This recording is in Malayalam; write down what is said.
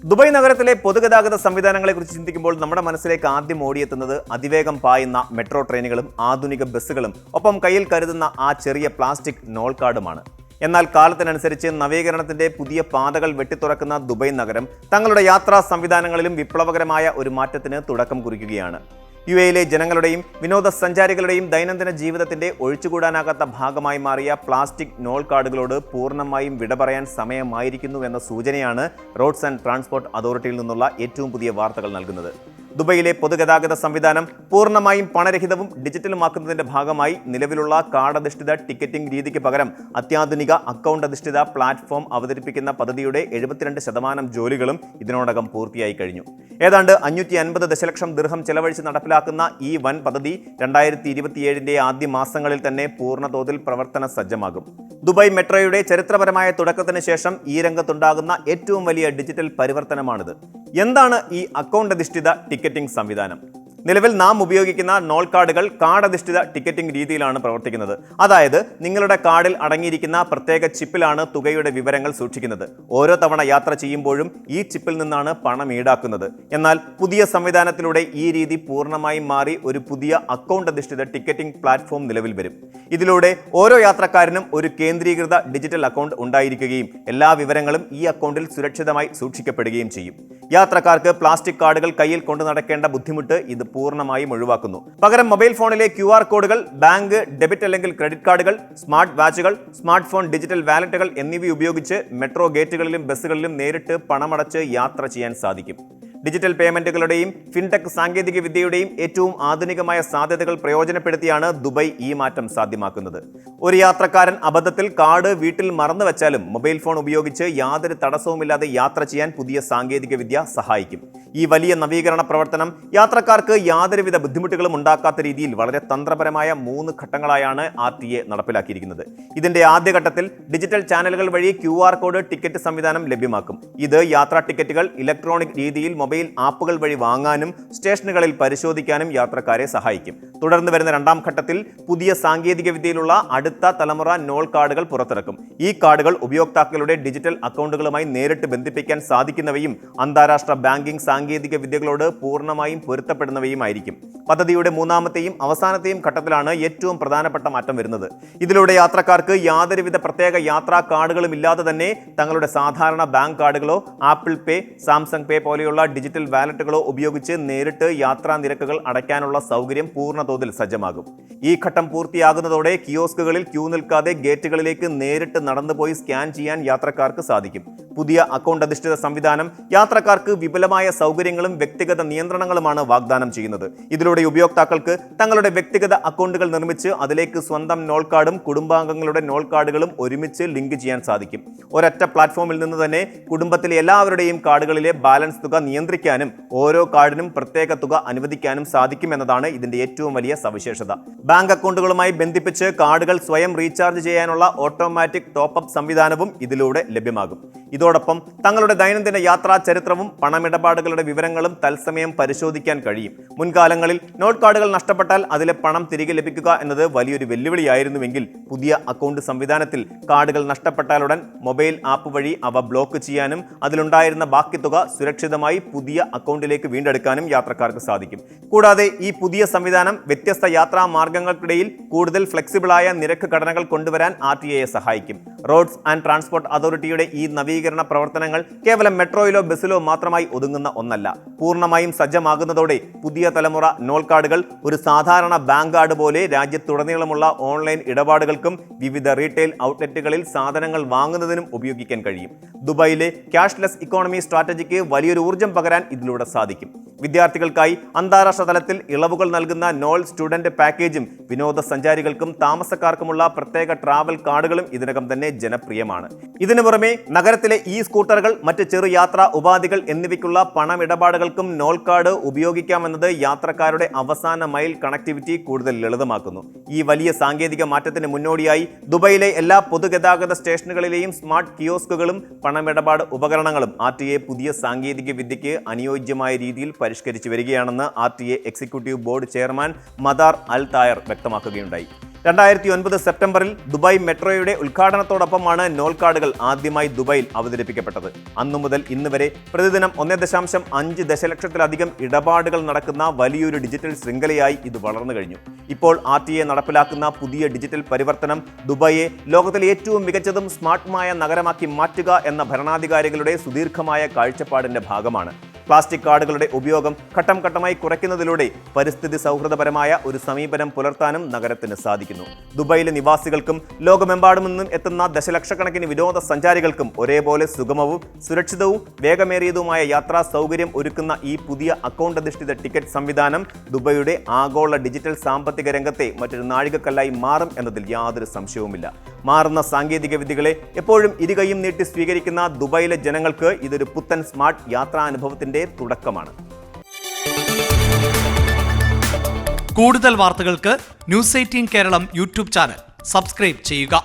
ദുബായ് നഗരത്തിലെ പൊതുഗതാഗത സംവിധാനങ്ങളെക്കുറിച്ച് ചിന്തിക്കുമ്പോൾ നമ്മുടെ മനസ്സിലേക്ക് ആദ്യം ഓടിയെത്തുന്നത് അതിവേഗം പായുന്ന മെട്രോ ട്രെയിനുകളും ആധുനിക ബസ്സുകളും ഒപ്പം കയ്യിൽ കരുതുന്ന ആ ചെറിയ പ്ലാസ്റ്റിക് നോൾ കാർഡുമാണ്. എന്നാൽ കാലത്തിനനുസരിച്ച് നവീകരണത്തിന്റെ പുതിയ പാതകൾ വെട്ടിത്തുറക്കുന്ന ദുബായ് നഗരം തങ്ങളുടെ യാത്രാ സംവിധാനങ്ങളിലും വിപ്ലവകരമായ ഒരു മാറ്റത്തിന് തുടക്കം കുറിക്കുകയാണ്. യുഎയിലെ ജനങ്ങളുടെയും വിനോദസഞ്ചാരികളുടെയും ദൈനംദിന ജീവിതത്തിന്റെ ഒഴിച്ചുകൂടാനാകാത്ത ഭാഗമായി മാറിയ പ്ലാസ്റ്റിക് നോൾ കാർഡുകളോട് പൂർണ്ണമായും വിട പറയാൻ സമയമായിരിക്കുന്നു എന്ന സൂചനയാണ് റോഡ്സ് ആൻഡ് ട്രാൻസ്പോർട്ട് അതോറിറ്റിയിൽ നിന്നുള്ള ഏറ്റവും പുതിയ വാർത്തകൾ നൽകുന്നത്. ദുബൈയിലെ പൊതുഗതാഗത സംവിധാനം പൂർണ്ണമായും പണരഹിതവും ഡിജിറ്റലുമാക്കുന്നതിന്റെ ഭാഗമായി നിലവിലുള്ള കാർഡധിഷ്ഠിത ടിക്കറ്റിംഗ് രീതിക്ക് പകരം അത്യാധുനിക അക്കൗണ്ട് അധിഷ്ഠിത പ്ലാറ്റ്ഫോം അവതരിപ്പിക്കുന്ന പദ്ധതിയുടെ 72% ജോലികളും ഇതിനോടകം പൂർത്തിയായി കഴിഞ്ഞു. ഏതാണ്ട് 550 ദശലക്ഷം ദിർഹം ചെലവഴിച്ച് നടപ്പിലാക്കുന്ന ഈ വൻ പദ്ധതി 2027 ആദ്യ മാസങ്ങളിൽ തന്നെ പൂർണ്ണതോതിൽ പ്രവർത്തന സജ്ജമാകും. ദുബായ് മെട്രോയുടെ ചരിത്രപരമായ തുടക്കത്തിന് ശേഷം ഈ രംഗത്തുണ്ടാകുന്ന ഏറ്റവും വലിയ ഡിജിറ്റൽ പരിവർത്തനമാണിത്. എന്താണ് ഈ അക്കൗണ്ട് അധിഷ്ഠിത ടിക്കറ്റിംഗ് സംവിധാനം? നിലവിൽ നാം ഉപയോഗിക്കുന്ന നോൾ കാർഡുകൾ കാർഡ് അധിഷ്ഠിത ടിക്കറ്റിംഗ് രീതിയിലാണ് പ്രവർത്തിക്കുന്നത്. അതായത് നിങ്ങളുടെ കാർഡിൽ അടങ്ങിയിരിക്കുന്ന പ്രത്യേക ചിപ്പിലാണ് തുകയുടെ വിവരങ്ങൾ സൂക്ഷിക്കുന്നത്. ഓരോ തവണ യാത്ര ചെയ്യുമ്പോഴും ഈ ചിപ്പിൽ നിന്നാണ് പണം ഈടാക്കുന്നത്. എന്നാൽ പുതിയ സംവിധാനത്തിലൂടെ ഈ രീതി പൂർണ്ണമായും മാറി ഒരു പുതിയ അക്കൗണ്ട് അധിഷ്ഠിത ടിക്കറ്റിംഗ് പ്ലാറ്റ്ഫോം നിലവിൽ വരും. ഇതിലൂടെ ഓരോ യാത്രക്കാരനും ഒരു കേന്ദ്രീകൃത ഡിജിറ്റൽ അക്കൗണ്ട് ഉണ്ടായിരിക്കുകയും എല്ലാ വിവരങ്ങളും ഈ അക്കൗണ്ടിൽ സുരക്ഷിതമായി സൂക്ഷിക്കപ്പെടുകയും ചെയ്യും. യാത്രക്കാർക്ക് പ്ലാസ്റ്റിക് കാർഡുകൾ കയ്യിൽ കൊണ്ടു നടക്കേണ്ട ബുദ്ധിമുട്ട് ഇത് പൂർണ്ണമായും ഒഴിവാക്കുന്നു. പകരം മൊബൈൽ ഫോണിലെ QR കോഡുകൾ, ബാങ്ക്, ഡെബിറ്റ് അല്ലെങ്കിൽ ക്രെഡിറ്റ് കാർഡുകൾ, സ്മാർട്ട് വാച്ചുകൾ, സ്മാർട്ട് ഫോൺ ഡിജിറ്റൽ വാലറ്റുകൾ എന്നിവ ഉപയോഗിച്ച് മെട്രോ ഗേറ്റുകളിലും ബസ്സുകളിലും നേരിട്ട് പണമടച്ച് യാത്ര ചെയ്യാൻ സാധിക്കും. ഡിജിറ്റൽ പേയ്മെന്റുകളുടെയും ഫിൻടെക് സാങ്കേതിക വിദ്യയുടെയും ഏറ്റവും ആധുനികമായ സാധ്യതകൾ പ്രയോജനപ്പെടുത്തിയാണ് ദുബായ് ഈ മാറ്റം സാധ്യമാക്കുന്നത്. ഒരു യാത്രക്കാരൻ അബദ്ധത്തിൽ കാർഡ് വീട്ടിൽ മറന്നു വെച്ചാലും മൊബൈൽ ഫോൺ ഉപയോഗിച്ച് യാതൊരു തടസ്സവുമില്ലാതെ യാത്ര ചെയ്യാൻ പുതിയ സാങ്കേതിക വിദ്യ സഹായിക്കും. ഈ വലിയ നവീകരണ പ്രവർത്തനം യാത്രക്കാർക്ക് യാതൊരുവിധ ബുദ്ധിമുട്ടുകളും ഉണ്ടാക്കാത്ത രീതിയിൽ വളരെ തന്ത്രപരമായ 3 ഘട്ടങ്ങളായാണ് RTA നടപ്പിലാക്കിയിരിക്കുന്നത്. ഇതിന്റെ ആദ്യഘട്ടത്തിൽ ഡിജിറ്റൽ ചാനലുകൾ വഴി QR കോഡ് ടിക്കറ്റ് സംവിധാനം ലഭ്യമാക്കും. ഇത് യാത്രാ ടിക്കറ്റുകൾ ഇലക്ട്രോണിക് രീതിയിൽ മൊബൈൽ ആപ്പുകൾ വഴി വാങ്ങാനും സ്റ്റേഷനുകളിൽ പരിശോധിക്കാനും യാത്രക്കാരെ സഹായിക്കും. തുടർന്ന് വരുന്ന രണ്ടാം ഘട്ടത്തിൽ പുതിയ സാങ്കേതിക വിദ്യയിലുള്ള അടുത്ത തലമുറ നോൾ കാർഡുകൾ പുറത്തിറക്കും. ഈ കാർഡുകൾ ഉപയോക്താക്കളുടെ ഡിജിറ്റൽ അക്കൗണ്ടുകളുമായി നേരിട്ട് ബന്ധിപ്പിക്കാൻ സാധിക്കുന്നവയും അന്താരാഷ്ട്ര ബാങ്കിംഗ് സാങ്കേതിക വിദ്യകളോട് പൂർണ്ണമായും പൊരുത്തപ്പെടുന്നവയുമായിരിക്കും. പദ്ധതിയുടെ മൂന്നാമത്തെയും അവസാനത്തെയും ഘട്ടത്തിലാണ് ഏറ്റവും പ്രധാനപ്പെട്ട മാറ്റം വരുന്നത്. ഇതിലൂടെ യാത്രക്കാർക്ക് യാതൊരുവിധ പ്രത്യേക യാത്രാ കാർഡുകളും ഇല്ലാതെ തന്നെ തങ്ങളുടെ സാധാരണ ബാങ്ക് കാർഡുകളോ ആപ്പിൾ പേ, സാംസങ് പേ പോലെയുള്ള ഡിജിറ്റൽ വാലറ്റുകളോ ഉപയോഗിച്ച് നേരിട്ട് യാത്രാ നിരക്കുകൾ അടയ്ക്കാനുള്ള സൗകര്യം പൂർണ്ണതോതിൽ സജ്ജമാകും. ഈ ഘട്ടം പൂർത്തിയാകുന്നതോടെ കിയോസ്കുകളിൽ ക്യൂ നിൽക്കാതെ ഗേറ്റുകളിലേക്ക് നേരിട്ട് നടന്നുപോയി സ്കാൻ ചെയ്യാൻ യാത്രക്കാർക്ക് സാധിക്കും. പുതിയ അക്കൗണ്ട് അധിഷ്ഠിത സംവിധാനം യാത്രക്കാർക്ക് വിപുലമായ സൗകര്യങ്ങളും വ്യക്തിഗത നിയന്ത്രണങ്ങളുമാണ് വാഗ്ദാനം ചെയ്യുന്നത്. ഇതിലൂടെ ഉപയോക്താക്കൾക്ക് തങ്ങളുടെ വ്യക്തിഗത അക്കൗണ്ടുകൾ നിർമ്മിച്ച് അതിലേക്ക് സ്വന്തം നോൾ കാർഡും കുടുംബാംഗങ്ങളുടെ നോൾ കാർഡുകളും ഒരുമിച്ച് ലിങ്ക് ചെയ്യാൻ സാധിക്കും. ഒരൊറ്റ പ്ലാറ്റ്ഫോമിൽ നിന്ന് തന്നെ കുടുംബത്തിലെ എല്ലാവരുടെയും കാർഡുകളിലെ ബാലൻസ് തുക നിയന്ത്രിക്കാനും ഓരോ കാർഡിനും പ്രത്യേക തുക അനുവദിക്കാനും സാധിക്കും എന്നതാണ് ഇതിന്റെ ഏറ്റവും വലിയ സവിശേഷത. ബാങ്ക് അക്കൗണ്ടുകളുമായി ബന്ധിപ്പിച്ച് കാർഡുകൾ സ്വയം റീചാർജ് ചെയ്യാനുള്ള ഓട്ടോമാറ്റിക് ടോപ്പ് സംവിധാനവും ഇതിലൂടെ ലഭ്യമാകും. ഇതോടൊപ്പം തങ്ങളുടെ ദൈനംദിന യാത്രാ ചരിത്രവും പണമിടപാടുകളുടെ വിവരങ്ങളും തത്സമയം പരിശോധിക്കാൻ കഴിയും. മുൻകാലങ്ങളിൽ നോട്ട് കാർഡുകൾ നഷ്ടപ്പെട്ടാൽ അതിലെ പണം തിരികെ ലഭിക്കുക എന്നത് വലിയൊരു വെല്ലുവിളിയായിരുന്നുവെങ്കിൽ പുതിയ അക്കൗണ്ട് സംവിധാനത്തിൽ കാർഡുകൾ നഷ്ടപ്പെട്ടാലുടൻ മൊബൈൽ ആപ്പ് വഴി അവ ബ്ലോക്ക് ചെയ്യാനും അതിലുണ്ടായിരുന്ന ബാക്കി തുക സുരക്ഷിതമായി പുതിയ അക്കൗണ്ടിലേക്ക് വീണ്ടെടുക്കാനും യാത്രക്കാർക്ക് സാധിക്കും. കൂടാതെ ഈ പുതിയ സംവിധാനം വ്യത്യസ്ത യാത്രാ മാർഗങ്ങൾക്കിടയിൽ കൂടുതൽ ഫ്ലെക്സിബിളായ നിരക്ക് ഘടനകൾ കൊണ്ടുവരാൻ RTAയെ സഹായിക്കും. റോഡ്സ് ആൻഡ് ട്രാൻസ്പോർട്ട് അതോറിറ്റിയുടെ ഈ നവീകരണ പ്രവർത്തനങ്ങൾ കേവലം മെട്രോയിലോ ബസ്സിലോ മാത്രമായി ഒതുങ്ങുന്ന ഒന്നല്ല. പൂർണ്ണമായും സജ്ജമാകുന്നതോടെ പുതിയ തലമുറ നോൾ കാർഡുകൾ ഒരു സാധാരണ ബാങ്ക് കാർഡ് പോലെ രാജ്യത്തുടനീളമുള്ള ഓൺലൈൻ ഇടപാടുകൾക്കും വിവിധ റീറ്റെയിൽ ഔട്ട്ലെറ്റുകളിൽ സാധനങ്ങൾ വാങ്ങുന്നതിനും ഉപയോഗിക്കാൻ കഴിയും. ദുബായിലെ ക്യാഷ്ലെസ് ഇക്കോണമി സ്ട്രാറ്റജിക്ക് വലിയൊരു ഊർജ്ജം പകരാൻ ഇതിലൂടെ സാധിക്കും. വിദ്യാർത്ഥികൾക്കായി അന്താരാഷ്ട്ര തലത്തിൽ ഇളവുകൾ നൽകുന്ന നോൾ സ്റ്റുഡന്റ് പാക്കേജും വിനോദസഞ്ചാരികൾക്കും താമസക്കാർക്കുമുള്ള പ്രത്യേക ട്രാവൽ കാർഡുകളും ഇതിനകം തന്നെ ജനപ്രിയമാണ്. ഇതിനു പുറമെ നഗരത്തിലെ സ്കൂട്ടറുകൾ, മറ്റ് ചെറു യാത്രാ ഉപാധികൾ എന്നിവയ്ക്കുള്ള പണമിടപാടുകൾക്കും നോൾ കാർഡ് ഉപയോഗിക്കാമെന്നത് യാത്രക്കാരുടെ അവസാന മൈൽ കണക്ടിവിറ്റി കൂടുതൽ ലളിതമാക്കുന്നു. ഈ വലിയ സാങ്കേതിക മാറ്റത്തിന് മുന്നോടിയായി ദുബായിലെ എല്ലാ പൊതുഗതാഗത സ്റ്റേഷനുകളിലെയും സ്മാർട്ട് കിയോസ്കുകളും പണമിടപാട് ഉപകരണങ്ങളും RTA പുതിയ സാങ്കേതിക വിദ്യയ്ക്ക് അനുയോജ്യമായ രീതിയിൽ പരിഷ്കരിച്ചു വരികയാണെന്ന് RTA executive board chairman Mattar Al Tayer വ്യക്തമാക്കുകയുണ്ടായി. 2009 സെപ്റ്റംബറിൽ ദുബായ് മെട്രോയുടെ ഉദ്ഘാടനത്തോടൊപ്പമാണ് നോൾ കാർഡുകൾ ആദ്യമായി ദുബായിൽ അവതരിപ്പിക്കപ്പെട്ടത്. അന്നു മുതൽ ഇന്ന് വരെ പ്രതിദിനം 1.5 ദശലക്ഷത്തിലധികം ഇടപാടുകൾ നടക്കുന്ന വലിയൊരു ഡിജിറ്റൽ ശൃംഖലയായി ഇത് വളർന്നു കഴിഞ്ഞു. ഇപ്പോൾ RTA നടപ്പിലാക്കുന്ന പുതിയ ഡിജിറ്റൽ പരിവർത്തനം ദുബായിയെ ലോകത്തിലെ ഏറ്റവും മികച്ചതും സ്മാർട്ടുമായ നഗരമാക്കി മാറ്റുക എന്ന ഭരണാധികാരികളുടെ സുദീർഘമായ കാഴ്ചപ്പാടിന്റെ ഭാഗമാണ്. പ്ലാസ്റ്റിക് കാർഡുകളുടെ ഉപയോഗം ഘട്ടം ഘട്ടമായി കുറയ്ക്കുന്നതിലൂടെ പരിസ്ഥിതി സൗഹൃദപരമായ ഒരു സമീപനം പുലർത്താനും നഗരത്തിന് സാധിക്കുന്നു. ദുബായിലെ നിവാസികൾക്കും ലോകമെമ്പാടും നിന്നും എത്തുന്ന ദശലക്ഷക്കണക്കിന് വിനോദസഞ്ചാരികൾക്കും ഒരേപോലെ സുഗമവും സുരക്ഷിതവും വേഗമേറിയതുമായ യാത്രാ സൗകര്യം ഒരുക്കുന്ന ഈ പുതിയ അക്കൗണ്ട് അധിഷ്ഠിത ടിക്കറ്റ് സംവിധാനം ദുബായിയുടെ ആഗോള ഡിജിറ്റൽ സാമ്പത്തിക രംഗത്തെ മറ്റൊരു നാഴികക്കല്ലായി മാറും എന്നതിൽ യാതൊരു സംശയവുമില്ല. മാറുന്ന സാങ്കേതിക വിദ്യകളെ എപ്പോഴും ഇരുകൈയും നീട്ടി സ്വീകരിക്കുന്ന ദുബായിലെ ജനങ്ങൾക്ക് ഇതൊരു പുത്തൻ സ്മാർട്ട് യാത്രാനുഭവത്തിന്റെ തുടക്കമാണ്. കൂടുതൽ വാർത്തകൾക്ക് news 18 Keralam YouTube channel subscribe ചെയ്യുക.